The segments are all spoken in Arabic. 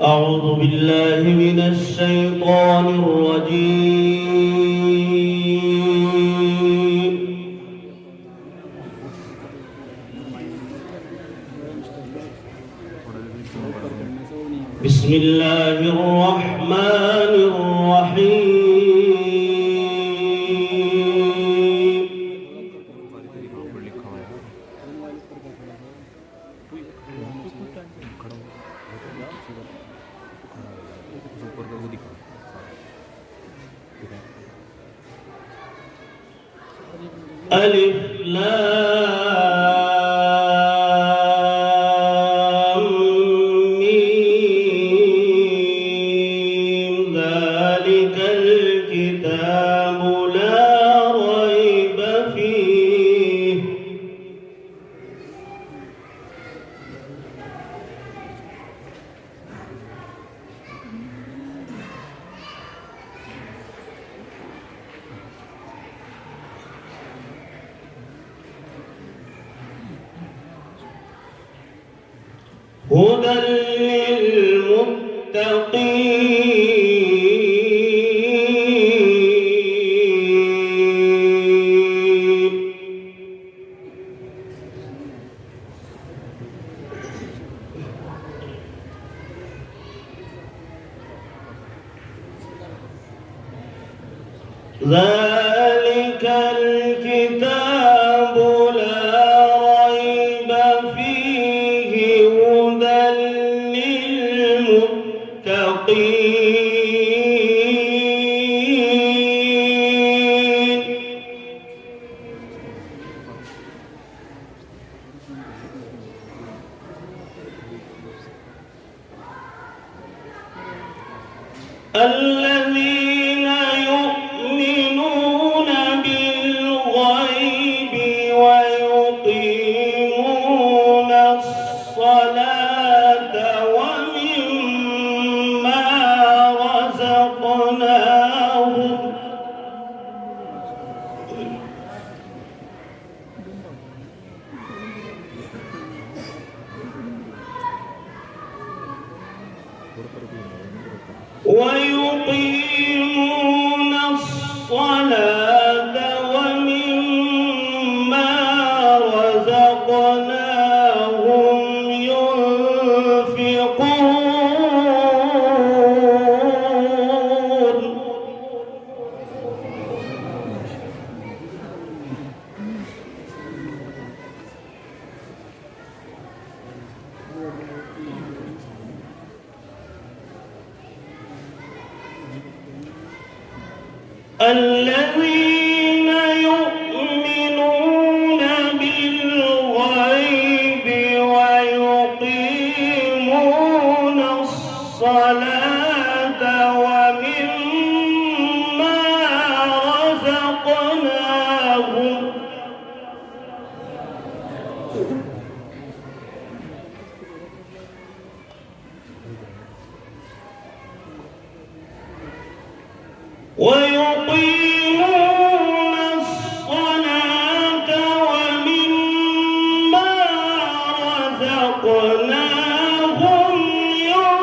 أعوذ بالله من الشيطان الرجيم. بسم الله الرحمن الرحيم. ألف لام ميم ذلك الكتاب لا ريب فيه هدى للمتقين. ذلك الكتاب لا ريب فيه هدى للمتقين. الذين يؤمنون بالغيب ويقيمون الصلاة ومما رزقناهم ويقيمون الصلاة ومما رزقناهم ينفقون. الذين يؤمنون بالغيب ويقيمون الصلاة ومما رزقناهم ويقيمون الصلاة ومما رزقناهم ينفقون.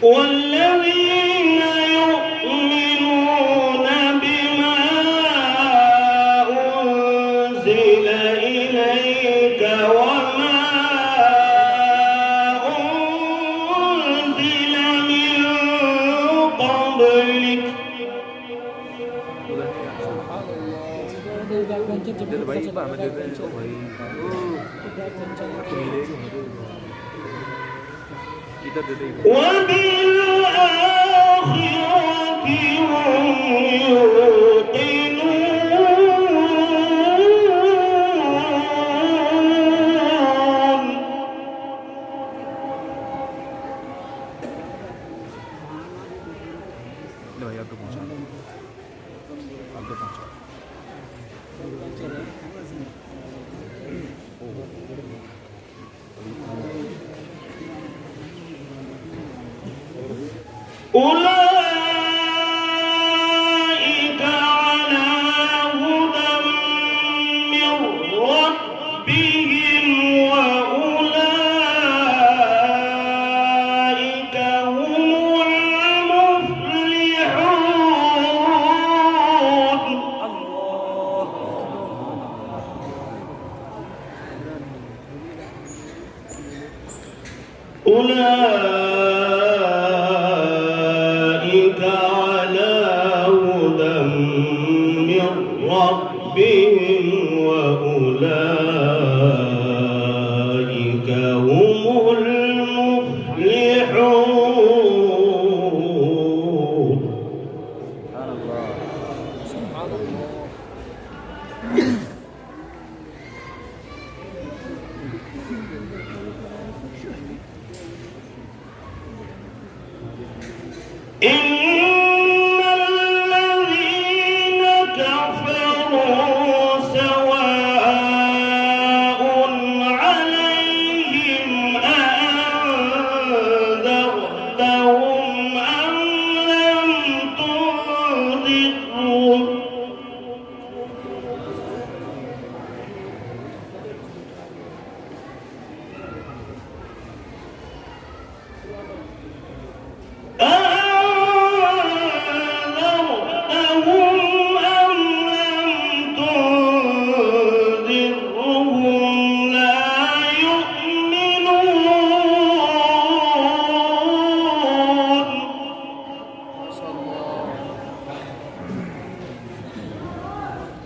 والذين يؤمنون بما أنزل إليك وما أنزل من قبلك وبالآخرة هم يوقنون. आगे पहुंचा أولئك على هدى من ربهم وأولئك هم المفلحون. سبحان الله سبحان الله. إن الذين كفروا سواء عليهم أأنذرتهم أم لم تنذرهم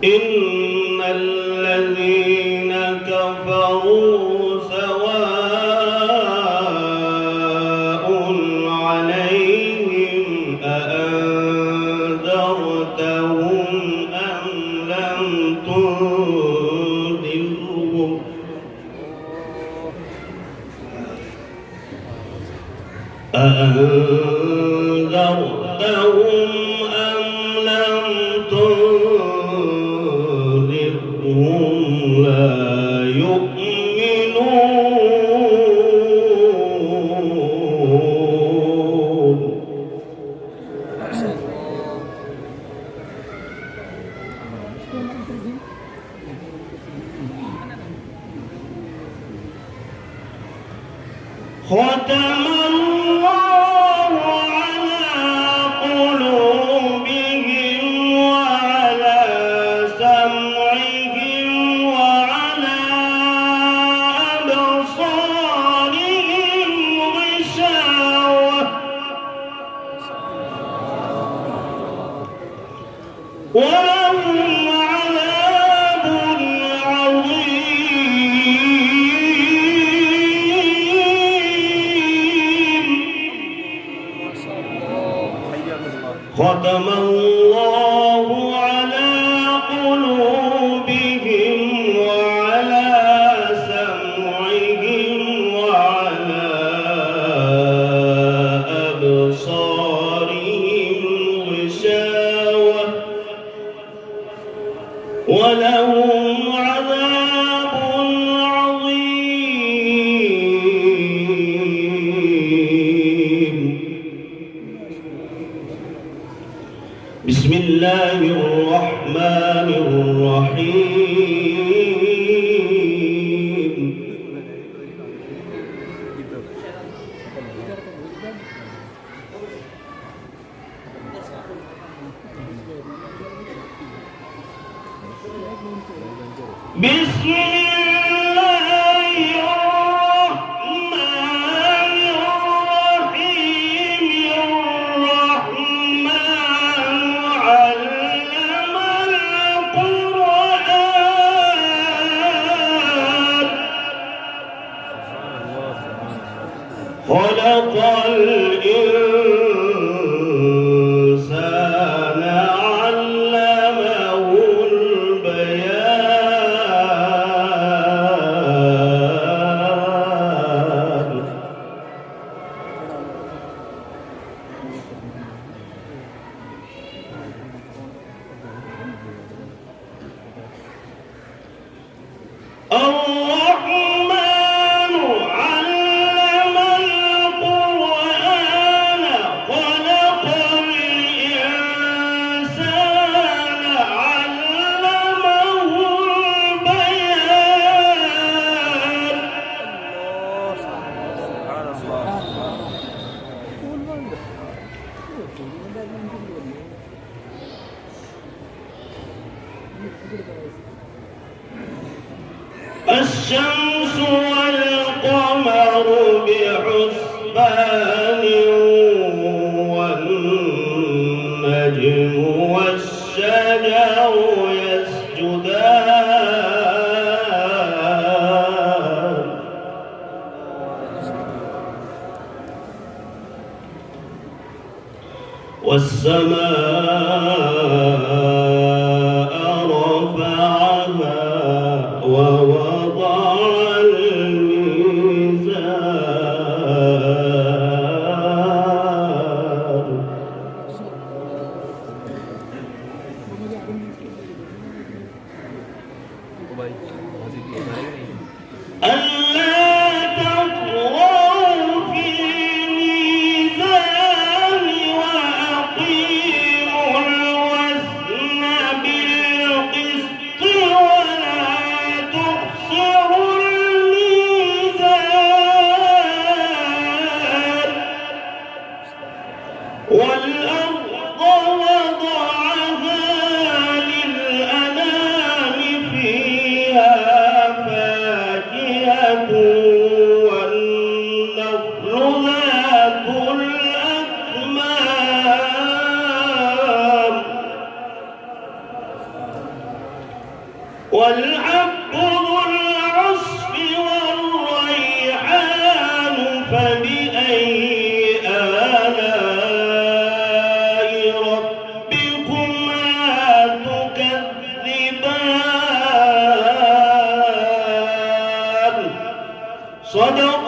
إن الذين كفروا سواء عليهم أأنذرتهم أم لم تنذرهم أأنذرتهم أم لم تنذرهم لا يؤمنون. ختم الله على قلوبهم وعلى سمعهم وعلى أبصارهم غشاوة ولهم عذاب عظيم. ختم الله على قلوبهم وعلى سمعهم وعلى أبصارهم غشاوة ولهم عذاب عظيم. بسم الله الرحمن الرحيم. بسم الله الرحمن الرحيم. الرحمن علم القرآن خلق الإنسان علمه البيان. الرحمن علم القرآن خلق الإنسان علمه البيان. سبحان الله. الشمس والقمر والقمر بحسبان والنجم والشجر يسجدان والسماء رفعها ووضع الميزان ألا تطغوا في الميزان وأقيموا الوزن بالقسط ولا تخسروا الميزان والأرض وضعها للأنام فيها فاكهة والنخل ذات الأكمام والحب ذو العصف والريحان فبأي آلاء ربكما تكذبان صدق